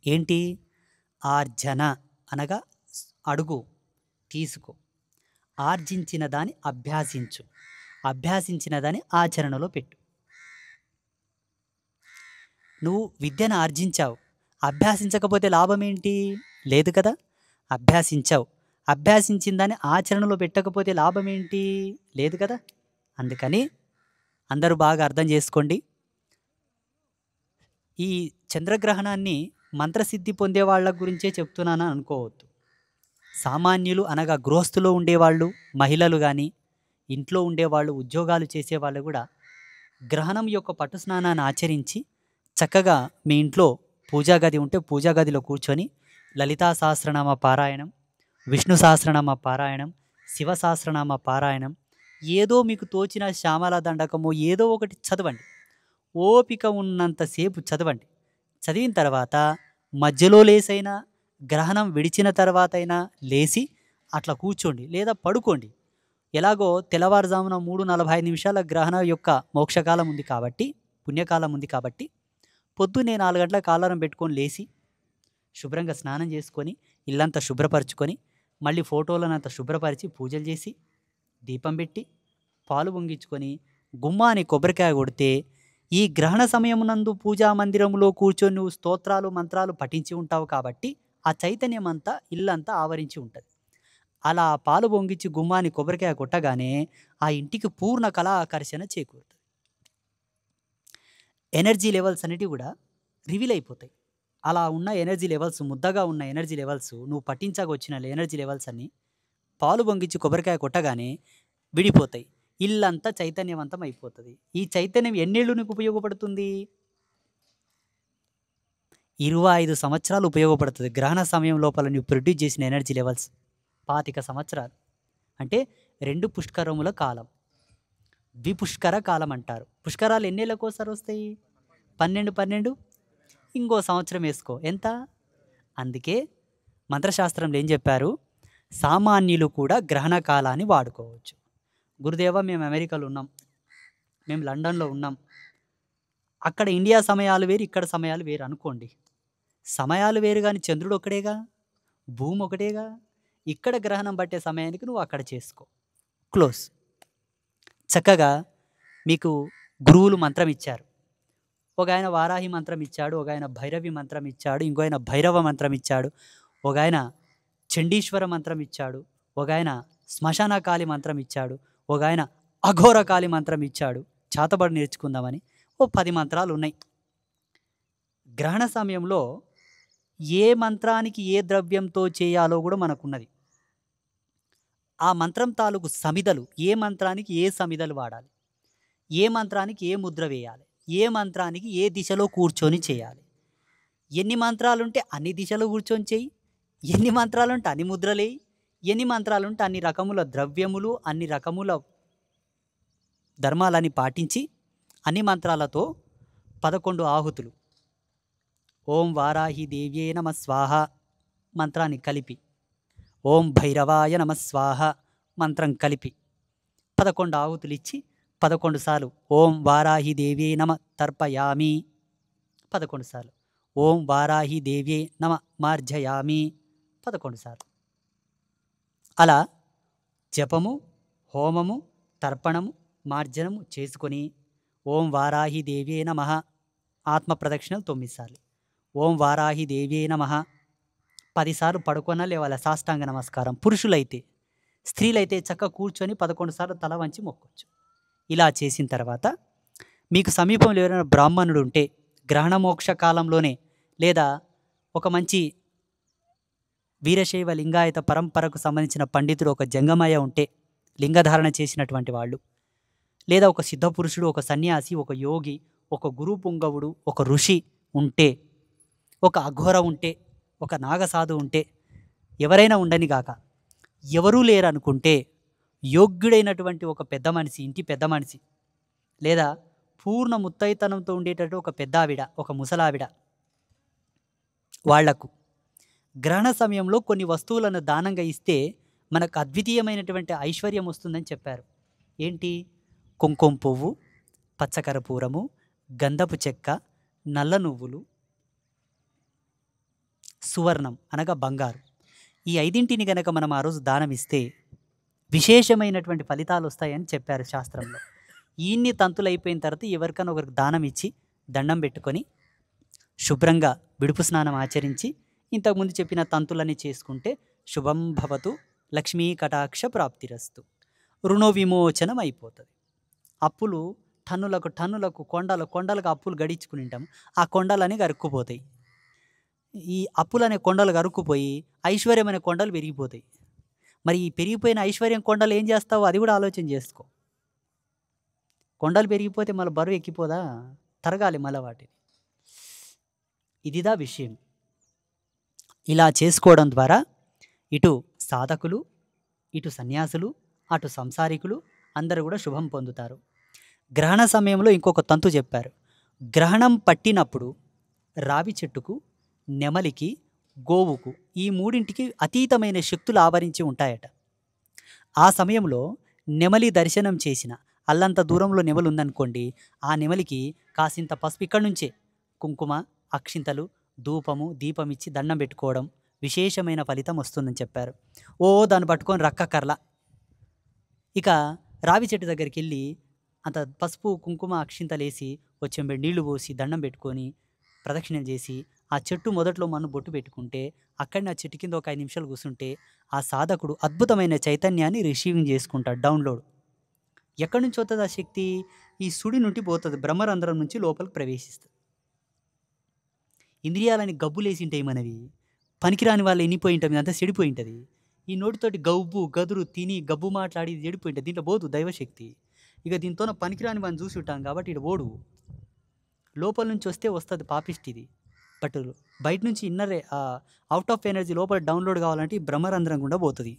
[SPEAKER 1] ఏంటి? ఆర్జన అనగా అడుగు, తీసుకో. ఆర్జించిన దాన్ని అభ్యాసించు, అభ్యాసించిన దాన్ని ఆచరణలో పెట్టు. నువ్వు విద్యను ఆర్జించావు, అభ్యాసించకపోతే లాభం ఏంటి? లేదు కదా. అభ్యాసించావు, అభ్యాసించిన దాన్ని ఆచరణలో పెట్టకపోతే లాభం ఏంటి? లేదు కదా. అందుకని అందరూ బాగా అర్థం చేసుకోండి. ఈ చంద్రగ్రహణాన్ని మంత్రసిద్ధి పొందే వాళ్ళ గురించే చెప్తున్నాను అనుకోవద్దు. సామాన్యులు అనగా గృహస్థులో ఉండేవాళ్ళు, మహిళలు కానీ, ఇంట్లో ఉండేవాళ్ళు, ఉద్యోగాలు చేసేవాళ్ళు కూడా గ్రహణం యొక్క పట్టు స్నానాన్ని ఆచరించి చక్కగా మీ ఇంట్లో పూజా గది ఉంటే పూజా గదిలో కూర్చొని లలితా సహస్రనామ పారాయణం, విష్ణు సహస్రనామ పారాయణం, శివ సహస్రనామ పారాయణం, ఏదో మీకు తోచిన శ్యామల దండకము ఏదో ఒకటి చదవండి. ఓపిక ఉన్నంతసేపు చదవండి. చదివిన తర్వాత మధ్యలో లేసైనా, గ్రహణం విడిచిన తర్వాత అయినా లేచి అట్లా కూర్చోండి లేదా పడుకోండి. ఎలాగో తెల్లవారుజామున 3:45 గ్రహణ యొక్క మోక్షకాలం ఉంది కాబట్టి, పుణ్యకాలం ఉంది కాబట్టి, పొద్దున్నే 4 గంటలకు అలారం పెట్టుకొని లేచి శుభ్రంగా స్నానం చేసుకొని ఇల్లంతా శుభ్రపరచుకొని మళ్ళీ ఫోటోలనంతా శుభ్రపరిచి పూజలు చేసి దీపం పెట్టి పాలు పొంగించుకొని గుమ్మాని కొబ్బరికాయ కొడితే ఈ గ్రహణ సమయమునందు పూజా మందిరంలో కూర్చొని నువ్వు స్తోత్రాలు మంత్రాలు పఠించి ఉంటావు కాబట్టి ఆ చైతన్యం అంతా ఇల్లంతా ఆవరించి ఉంటుంది. అలా పాలు పొంగించి గుమ్మాని కొబ్బరికాయ కొట్టగానే ఆ ఇంటికి పూర్ణ కళా ఆకర్షణ చేకూరుతుంది. ఎనర్జీ లెవెల్స్ అనేటివి కూడా రివీల్ అయిపోతాయి. అలా ఉన్న ఎనర్జీ లెవెల్స్, ముద్దగా ఉన్న ఎనర్జీ లెవెల్స్, నువ్వు పట్టించగా వచ్చిన ఎనర్జీ లెవెల్స్ అన్నీ పాలు పొంగించి కొబ్బరికాయ కొట్టగానే విడిపోతాయి. ఇల్లంతా చైతన్యవంతం అయిపోతుంది. ఈ చైతన్యం ఎన్నేళ్ళు నీకు ఉపయోగపడుతుంది? 25 సంవత్సరాలు ఉపయోగపడుతుంది. గ్రహణ సమయం లోపల నువ్వు ప్రొడ్యూస్ చేసిన ఎనర్జీ లెవెల్స్ 25 సంవత్సరాలు అంటే 2 పుష్కరముల కాలం, ద్విపుష్కర కాలం అంటారు. పుష్కరాలు ఎన్నేళ్ళకు ఒకసారి వస్తాయి? 12 ఇంకో సంవత్సరం వేసుకో, ఎంత? అందుకే మంత్రశాస్త్రంలో ఏం చెప్పారు? సామాన్యులు కూడా గ్రహణ కాలాన్ని వాడుకోవచ్చు. గురుదేవ, మేము అమెరికాలో ఉన్నాం, మేము లండన్లో ఉన్నాం, అక్కడ ఇండియా సమయాలు వేరు, ఇక్కడ సమయాలు వేరు అనుకోండి. సమయాలు వేరు కానీ చంద్రుడు ఒకటేగా, భూమి ఒకటేగా. ఇక్కడ గ్రహణం పట్టే సమయానికి నువ్వు అక్కడ చేసుకో, క్లోజ్. చక్కగా మీకు గురువులు మంత్రం ఇచ్చారు. ఒక ఆయన వారాహి మంత్రం ఇచ్చాడు, ఒక ఆయన భైరవి మంత్రం ఇచ్చాడు, ఇంకో ఆయన భైరవ మంత్రం ఇచ్చాడు, ఒక ఆయన చండీశ్వర మంత్రం ఇచ్చాడు, ఒక ఆయన శ్మశానకాళి మంత్రం ఇచ్చాడు, ఒక ఆయన అఘోరకాళి మంత్రం ఇచ్చాడు. చేతబడి నేర్చుకుందామని 10 మంత్రాలు ఉన్నాయి. గ్రహణ సమయంలో ఏ మంత్రానికి ఏ ద్రవ్యంతో చేయాలో కూడా మనకున్నది. ఆ మంత్రం తాలూకు సమిదలు, ఏ మంత్రానికి ఏ సమిదలు వాడాలి, ఏ మంత్రానికి ఏ ముద్ర వేయాలి, ఏ మంత్రానికి ఏ దిశలో కూర్చొని చేయాలి. ఎన్ని మంత్రాలుంటే అన్ని దిశలో కూర్చొని చేయి, ఎన్ని మంత్రాలుంటే అన్ని ముద్రలేయి, ఎన్ని మంత్రాలుంటే అన్ని రకముల ద్రవ్యములు, అన్ని రకముల ధర్మాలని పాటించి అన్ని మంత్రాలతో 11 ఆహుతులు, ఓం వారాహి దేవ్యే నమ స్వాహ మంత్రాన్ని కలిపి, ఓం భైరవాయ నమ స్వాహ మంత్రం కలిపి 11 ఆహుతులు ఇచ్చి 11 సార్లు ఓం వారాహి దేవ్యే నమ తర్పయామి, 11 సార్లు ఓం వారాహి దేవ్యే నమ మార్జయామి, 11 సార్లు. అలా జపము, హోమము, తర్పణము, మార్జనము చేసుకొని ఓం వారాహి దేవ్యే నమః ఆత్మ ప్రదక్షిణలు 9 సార్లు, ఓం వారాహి దేవ్యే నమః 10 సార్లు పడుకొన లేవాల సాష్టాంగ నమస్కారం. పురుషులైతే, స్త్రీలైతే చక్కగా కూర్చొని 11 సార్లు తల వంచి మొక్కొచ్చు. ఇలా చేసిన తర్వాత మీకు సమీపంలో ఎవరైనా బ్రాహ్మణుడు ఉంటే గ్రహణ మోక్ష కాలంలోనే లేదా ఒక మంచి వీరశైవ లింగాయత పరంపరకు సంబంధించిన పండితుడు ఒక జంగమయ్య ఉంటే, లింగధారణ చేసినటువంటి వాళ్ళు, లేదా ఒక సిద్ధపురుషుడు, ఒక సన్యాసి, ఒక యోగి, ఒక గురు పుంగవుడు, ఒక ఋషి ఉంటే, ఒక అఘోర ఉంటే, ఒక నాగసాధు ఉంటే, ఎవరైనా ఉండని గాక, ఎవరూ లేరనుకుంటే యోగ్యుడైనటువంటి ఒక పెద్ద మనిషి, ఇంటి పెద్ద మనిషి, లేదా పూర్ణ ముత్తైతనంతో ఉండేటట్టు ఒక పెద్ద ఆవిడ, ఒక ముసలావిడ, వాళ్లకు గ్రహణ సమయంలో కొన్ని వస్తువులను దానంగా ఇస్తే మనకు అద్వితీయమైనటువంటి ఐశ్వర్యం వస్తుందని చెప్పారు. ఏంటి? కుంకుమ పువ్వు, పచ్చకర్పూరము, గంధపు చెక్క, నల్ల నువ్వులు, సువర్ణం అనగా బంగారు. ఈ 5ంటిని గనక మనం ఆ రోజు దానం ఇస్తే విశేషమైనటువంటి ఫలితాలు వస్తాయని చెప్పారు శాస్త్రంలో. ఇన్ని తంతులు అయిపోయిన తర్వాత ఎవరికైనా ఒకరికి దానం ఇచ్చి దండం పెట్టుకొని శుభ్రంగా విడుపు స్నానం ఆచరించి ఇంతకుముందు చెప్పిన తంతులన్నీ చేసుకుంటే శుభం భవతు, లక్ష్మీ కటాక్ష ప్రాప్తిరస్తు, రుణ విమోచనం అయిపోతుంది. అప్పులు టన్నులకు కొండలకు అప్పులు గడించుకుని ఉంటాం. ఆ కొండలని గరుక్కుపోతాయి. ఈ అప్పులనే కొండలు గరుక్కుపోయి ఐశ్వర్యం అనే కొండలు పెరిగిపోతాయి. మరి ఈ పెరిగిపోయిన ఐశ్వర్యం కొండలు ఏం చేస్తావో అది కూడా ఆలోచన చేసుకో. కొండలు పెరిగిపోతే మళ్ళీ బరువు ఎక్కిపోదా? తరగాలి మళ్ళీ వాటిని. ఇదిదా విషయం. ఇలా చేసుకోవడం ద్వారా ఇటు సాధకులు, ఇటు సన్యాసులు, అటు సంసారికులు అందరూ కూడా శుభం పొందుతారు. గ్రహణ సమయంలో ఇంకొక తంతు చెప్పారు. గ్రహణం పట్టినప్పుడు రావి చెట్టుకు, నెమలికి, గోవుకు, ఈ 3ంటికి అతీతమైన శక్తులు ఆవరించి ఉంటాయట. ఆ సమయంలో నెమలి దర్శనం చేసిన, అల్లంత దూరంలో నెమలి ఉందనుకోండి, ఆ నెమలికి కాసింత పసుపు ఇక్కడి నుంచే కుంకుమ, అక్షింతలు, ధూపము, దీపం ఇచ్చి దండం పెట్టుకోవడం విశేషమైన ఫలితం వస్తుందని చెప్పారు. దాన్ని పట్టుకొని రక్కకర్ల. ఇక రావి చెట్టు దగ్గరికి వెళ్ళి అంత పసుపు, కుంకుమ, అక్షింతలేసి వచ్చే నీళ్లు పోసి దండం పెట్టుకొని ప్రదక్షిణలు చేసి ఆ చెట్టు మొదట్లో మనం బొట్టు పెట్టుకుంటే, అక్కడనే ఆ చెట్టు కింద ఒక 5 నిమిషాలు కూర్చుంటే ఆ సాధకుడు అద్భుతమైన చైతన్యాన్ని రిసీవింగ్ చేసుకుంటాడు, డౌన్లోడ్. ఎక్కడి నుంచి వస్తుంది ఆ శక్తి? ఈ సుడి నుండి పోతుంది, బ్రహ్మరంధ్రం నుంచి లోపలికి ప్రవేశిస్తుంది. ఇంద్రియాలని గబ్బులేసి ఉంటాయి మనవి, పనికిరాని వాళ్ళు ఎన్నిపోయి ఉంటుంది, అంతా చెడిపోయి ఉంటుంది. ఈ నోటితోటి గవ్వు గదురు తిని గబ్బు మాట్లాడి చెడిపోయి ఉంటుంది. దీంట్లో పోదు దైవశక్తి. ఇక దీంతో పనికిరాని వాడిని చూసి ఉంటాం కాబట్టి ఇటు ఓడు. లోపల నుంచి వస్తే వస్తుంది పాపిష్టిది. బట్ బయట నుంచి ఇన్నర్ అవుట్ ఆఫ్ ఎనర్జీ లోపల డౌన్లోడ్ కావాలంటే ఈ బ్రహ్మరంధ్రం గుండా పోతుంది.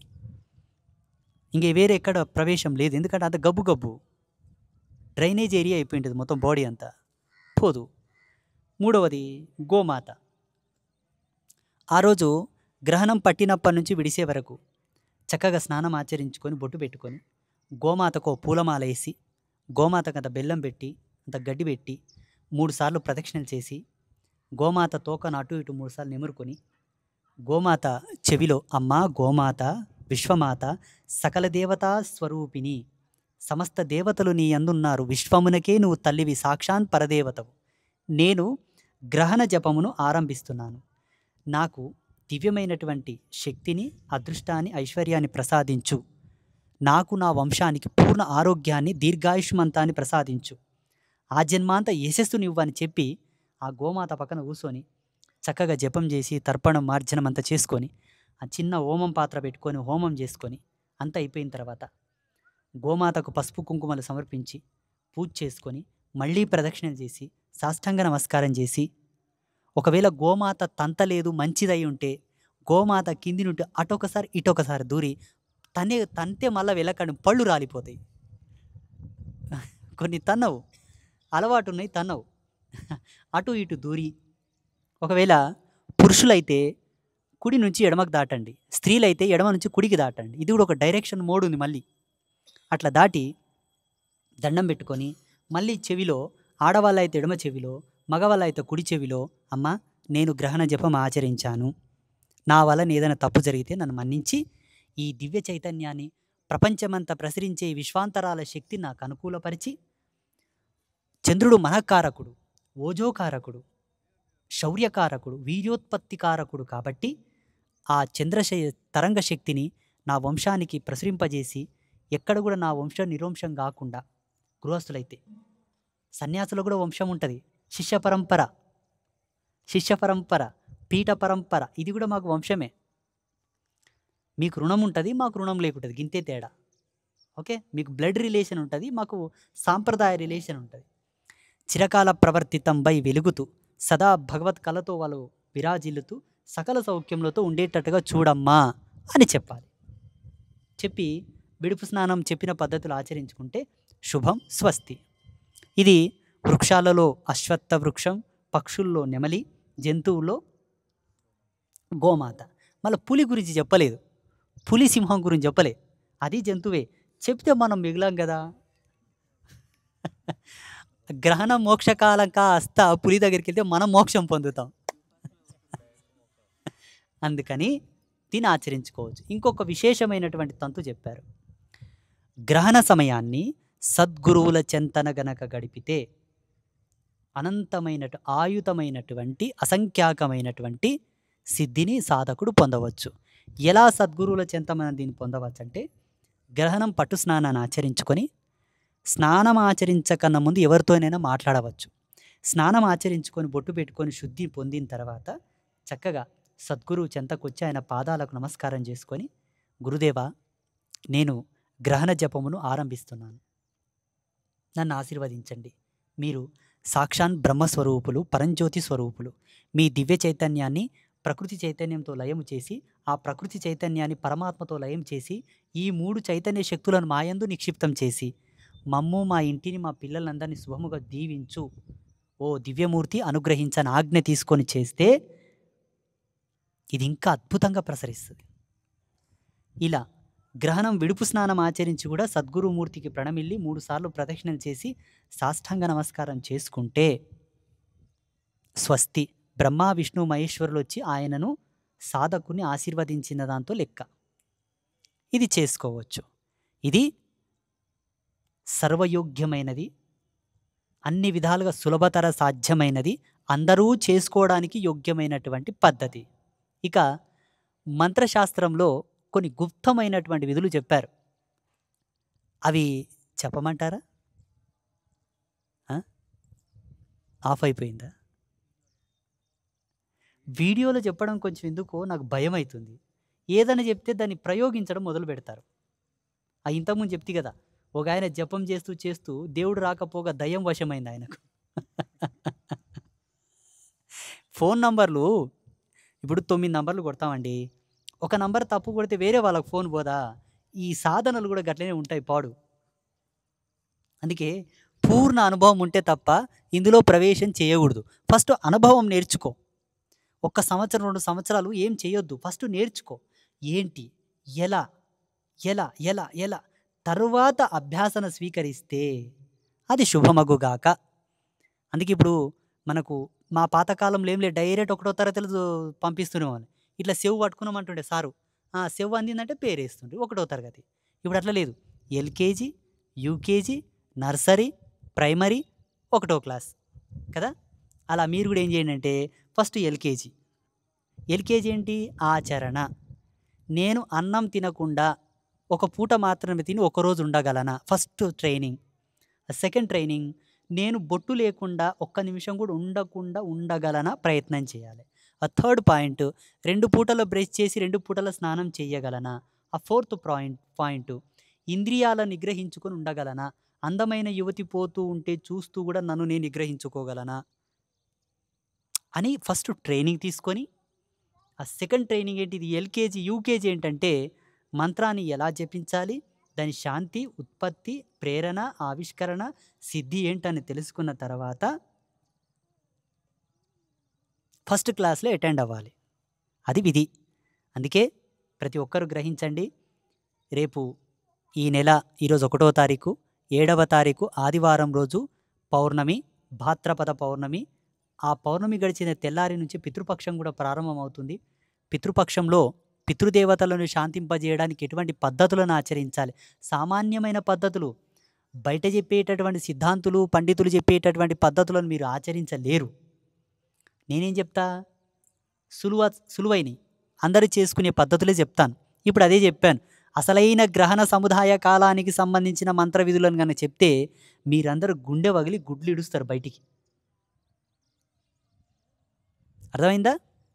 [SPEAKER 1] ఇంకే వేరే ఎక్కడ ప్రవేశం లేదు. ఎందుకంటే అంత గబ్బు డ్రైనేజ్ ఏరియా అయిపోయింటుంది మొత్తం బాడీ అంతా, పోదు. 3వది గోమాత. ఆ రోజు గ్రహణం పట్టినప్పటి నుంచి విడిసే వరకు చక్కగా స్నానం ఆచరించుకొని బొట్టు పెట్టుకొని గోమాతకు పూలమాల వేసి, గోమాతకు అంత బెల్లం పెట్టి, అంత గడ్డి పెట్టి 3 సార్లు ప్రదక్షిణలు చేసి, గోమాత తోకను అటు ఇటు 3 సార్లు నిమురుకొని, గోమాత చెవిలో అమ్మా గోమాత విశ్వమాత సకల దేవతా స్వరూపిణి, సమస్త దేవతలు నీ అందున్నారు, విశ్వమునకే నువ్వు తల్లివి, సాక్షాన్ పరదేవతవు, నేను గ్రహణ జపమును ఆరంభిస్తున్నాను, నాకు దివ్యమైనటువంటి శక్తిని, అదృష్టాన్ని, ఐశ్వర్యాన్ని ప్రసాదించు, నాకు నా వంశానికి పూర్ణ ఆరోగ్యాన్ని, దీర్ఘాయుష్మంతాన్ని ప్రసాదించు, ఆ జన్మాంత యశస్సునివ్వని చెప్పి ఆ గోమాత పక్కన కూర్చొని చక్కగా జపం చేసి తర్పణం మార్జనం అంతా చేసుకొని ఆ చిన్న హోమం పాత్ర పెట్టుకొని హోమం చేసుకొని అంతా అయిపోయిన తర్వాత గోమాతకు పసుపు కుంకుమలు సమర్పించి పూజ చేసుకొని మళ్ళీ ప్రదక్షిణలు చేసి సాష్టాంగ నమస్కారం చేసి, ఒకవేళ గోమాత తంతలేదు మంచిదై ఉంటే గోమాత కింది నుండి అటొకసారి ఇటొకసారి దూరి తంతే మళ్ళీ వెళ్ళకండి, పళ్ళు రాలిపోతాయి. కొన్ని తన్నవు, అలవాటు ఉన్నాయి తన్నవు, అటు ఇటు దూరి, ఒకవేళ పురుషులైతే కుడి నుంచి ఎడమకు దాటండి, స్త్రీలైతే ఎడమ నుంచి కుడికి దాటండి. ఇది కూడా ఒక డైరెక్షన్ మోడ్ ఉంది. మళ్ళీ అట్లా దాటి దండం పెట్టుకొని మళ్ళీ చెవిలో, ఆడవాళ్ళైతే ఎడమ చెవిలో, మగవాళ్ళైతే కుడి చెవిలో, అమ్మ నేను గ్రహణ జపం ఆచరించాను, నా వలన ఏదైనా తప్పు జరిగితే నన్ను మన్నించి ఈ దివ్య చైతన్యాన్ని, ప్రపంచమంతా ప్రసరించే విశ్వాంతరాల శక్తి నాకు అనుకూలపరిచి, చంద్రుడు మనకారకుడు, ఓజోకారకుడు, శౌర్యకారకుడు, వీర్యోత్పత్తికారకుడు కాబట్టి ఆ తరంగ శక్తిని నా వంశానికి ప్రసరింపజేసి ఎక్కడ కూడా నా వంశం నిరోంశం కాకుండా, గృహస్థులైతే సన్యాసులు కూడా వంశం ఉంటుంది, శిష్య పరంపర, పీఠ పరంపర, ఇది కూడా మాకు వంశమే. మీకు రుణం ఉంటుంది, మాకు రుణం లేకుంటుంది, గింతే తేడా. ఓకే, మీకు బ్లడ్ రిలేషన్ ఉంటుంది, మాకు సాంప్రదాయ రిలేషన్ ఉంటుంది. చిరకాల ప్రవర్తితంపై వెలుగుతూ సదా భగవత్ కళతో వాళ్ళు విరాజిల్లుతూ సకల సౌఖ్యములతో ఉండేటట్టుగా చూడమ్మా అని చెప్పాలి. చెప్పి విడుపు స్నానం చెప్పిన పద్ధతులు ఆచరించుకుంటే శుభం, స్వస్తి. ఇది వృక్షాలలో అశ్వత్థ వృక్షం, పక్షుల్లో నెమలి, జంతువుల్లో గోమాత. మళ్ళీ పులి గురించి చెప్పలేదు, పులి సింహం గురించి చెప్పలే, అది జంతువే. చెప్తే మనం మిగిలాం కదా. గ్రహణ మోక్షకాలం కాస్త పులి దగ్గరికి వెళ్తే మనం మోక్షం పొందుతాం. అందుకని దీన్ని ఆచరించుకోవచ్చు. ఇంకొక విశేషమైనటువంటి తంతు చెప్పారు. గ్రహణ సమయాన్ని సద్గురువుల చెంతన గనక గడిపితే ఆయుతమైనటువంటి అసంఖ్యాకమైనటువంటి సిద్ధిని సాధకుడు పొందవచ్చు. ఎలా సద్గురువుల చెంత మనం దీన్ని పొందవచ్చు అంటే, గ్రహణం పట్టు స్నానాన్ని ఆచరించుకొని స్నానం ఆచరించకన్నా ముందు ఎవరితోనైనా మాట్లాడవచ్చు. స్నానం ఆచరించుకొని బొట్టు పెట్టుకొని శుద్ధి పొందిన తర్వాత చక్కగా సద్గురువు చెంతకు వచ్చి ఆయన పాదాలకు నమస్కారం చేసుకొని, గురుదేవా, నేను గ్రహణ జపమును ఆరంభిస్తున్నాను, నన్ను ఆశీర్వదించండి. మీరు సాక్షాన్ బ్రహ్మస్వరూపులు, పరంజ్యోతి స్వరూపులు. మీ దివ్య చైతన్యాన్ని ప్రకృతి చైతన్యంతో లయము చేసి, ఆ ప్రకృతి చైతన్యాన్ని పరమాత్మతో లయం చేసి, ఈ 3 చైతన్య శక్తులను మాయందు నిక్షిప్తం చేసి, మమ్ము, మా ఇంటిని, మా పిల్లలందరినీ శుభముగా దీవించు ఓ దివ్యమూర్తి, అనుగ్రహించని ఆజ్ఞ తీసుకొని చేస్తే ఇది ఇంకా అద్భుతంగా ప్రసరిస్తుంది. ఇలా గ్రహణం విడుపు స్నానం ఆచరించి కూడా సద్గురుమూర్తికి ప్రణమిల్లి 3 సార్లు ప్రదక్షిణలు చేసి సాష్టాంగ నమస్కారం చేసుకుంటే స్వస్తి, బ్రహ్మ విష్ణు మహేశ్వరులు వచ్చి ఆయనను సాధకుని ఆశీర్వదించిన దాంతో లెక్క. ఇది చేసుకోవచ్చు. ఇది సర్వయోగ్యమైనది, అన్ని విధాలుగా సులభతర సాధ్యమైనది, అందరూ చేసుకోవడానికి యోగ్యమైనటువంటి పద్ధతి. ఇక మంత్రశాస్త్రంలో కొన్ని గుప్తమైనటువంటి విధులు చెప్పారు. అవి చెప్పమంటారా? ఆఫ్ అయిపోయిందా? వీడియోలో చెప్పడం కొంచెం ఎందుకో నాకు భయం అవుతుంది. ఏదైనా చెప్తే దాన్ని ప్రయోగించడం మొదలు పెడతారు. ఇంతకుముందు చెప్తే కదా, ఒక ఆయన జపం చేస్తూ చేస్తూ దేవుడు రాకపోగా దయ్యం వశమైంది ఆయనకు. ఫోన్ నంబర్లు ఇప్పుడు 9 నంబర్లు కొడతామండి. ఒక నంబర్ తప్పు కొడితే వేరే వాళ్ళకి ఫోన్ పోదా? ఈ సాధనలు కూడా గట్లనే ఉంటాయి పాడు. అందుకే పూర్ణ అనుభవం ఉంటే తప్ప ఇందులో ప్రవేశం చేయకూడదు. ఫస్ట్ అనుభవం నేర్చుకో. 1 సంవత్సరం 2 సంవత్సరాలు ఏం చేయొద్దు. ఫస్ట్ నేర్చుకో, ఏంటి, ఎలా ఎలా ఎలా ఎలా తరువాత అభ్యాసన స్వీకరిస్తే అది శుభమగుగాక. అందుకే ఇప్పుడు మనకు మా పాతకాలంలో ఏం లేదు, డైరెక్ట్ 1వ తరగతిలో పంపిస్తున్నామని. ఇట్లా సెవ్ పట్టుకున్నామంటుండే సారు. సెవ్ అందిందంటే పేరేస్తుండే 1వ తరగతి. ఇప్పుడు అట్లా లేదు. ఎల్కేజీ, యూకేజీ, నర్సరీ, ప్రైమరీ, 1వ క్లాస్ కదా. అలా మీరు కూడా ఏం చేయండి అంటే, ఫస్ట్ ఎల్కేజీ ఏంటి? ఆచరణ. నేను అన్నం తినకుండా ఒక పూట మాత్రమే తిని ఒకరోజు ఉండగలనా? First training. సెకండ్ ట్రైనింగ్, నేను బొట్టు లేకుండా 1 నిమిషం కూడా ఉండగలనా? ప్రయత్నం చేయాలి. థర్డ్ పాయింట్, 2 పూటల బ్రష్ చేసి 2 పూటల స్నానం చేయగలనా? ఫోర్త్ పాయింట్, ఇంద్రియాలను నిగ్రహించుకొని ఉండగలనా? అందమైన యువతి పోతూ ఉంటే చూస్తూ కూడా నన్ను నేను నిగ్రహించుకోగలనా అని ఫస్ట్ ట్రైనింగ్ తీసుకొని, సెకండ్ ట్రైనింగ్ ఏంటి? ఇది ఎల్కేజీ యూకేజీ ఏంటంటే, మంత్రాన్ని ఎలా జపించాలి, దాని శాంతి, ఉత్పత్తి, ప్రేరణ, ఆవిష్కరణ, సిద్ధి ఏంటని తెలుసుకున్న తర్వాత ఫస్ట్ క్లాస్లో అటెండ్ అవ్వాలి. అది విధి. అందుకే ప్రతి ఒక్కరు గ్రహించండి. రేపు ఈ నెల ఈరోజు 1వ తారీఖు, 7వ తారీఖు ఆదివారం రోజు పౌర్ణమి, భాద్రపద పౌర్ణమి. ఆ పౌర్ణమి గడిచిన తెల్లారి నుంచి పితృపక్షం కూడా ప్రారంభమవుతుంది. పితృపక్షంలో పితృదేవతలను శాంతింపజేయడానికి ఎటువంటి పద్ధతులను ఆచరించాలి? సామాన్యమైన పద్ధతులు, బయట చెప్పేటటువంటి సిద్ధాంతులు, పండితులు చెప్పేటటువంటి పద్ధతులను మీరు ఆచరించలేరు. నేనేం చెప్తా? సులువైనవి అందరూ చేసుకునే పద్ధతులే చెప్తాను. ఇప్పుడు అదే చెప్పాను. అసలైన గ్రహణ సముదాయ కాలానికి సంబంధించిన మంత్ర విధులను కనుక చెప్తే మీరందరూ గుండె వగిలి గుడ్లు ఇడుస్తారు బయటికి. అర్థమైందా?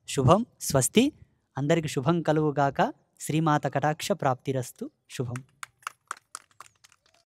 [SPEAKER 1] శుభం, స్వస్తి. అందరికి శుభం కలుగుగాక. శ్రీమాత కటాక్ష ప్రాప్తిరస్తు. శుభం.